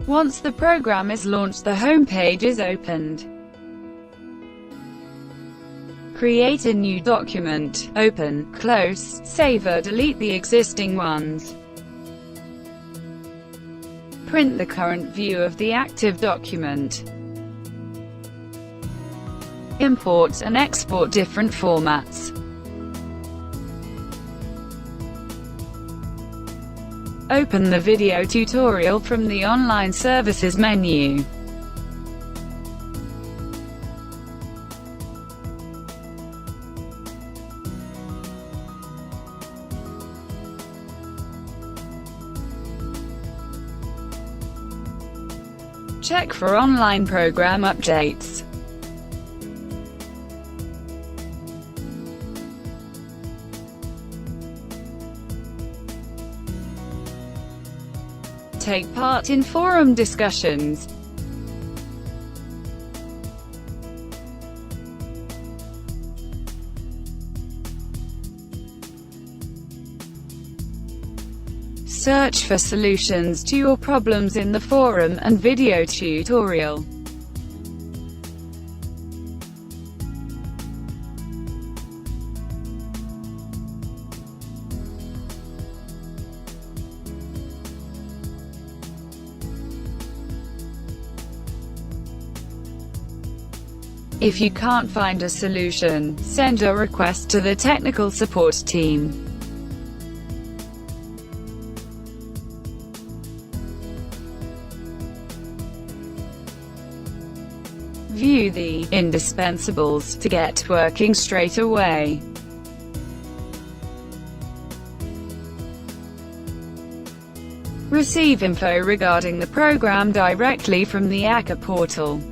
Once the program is launched, the home page is opened. Create a new document. Open, close, save or delete the existing ones. Print the current view of the active document. Import and export different formats. Open the video tutorial from the Online Services menu. Check for online program updates. Take part in forum discussions. Search for solutions to your problems in the forum and video tutorial. If you can't find a solution, send a request to the technical support team. View the indispensables to get working straight away. Receive info regarding the program directly from the ACCA portal.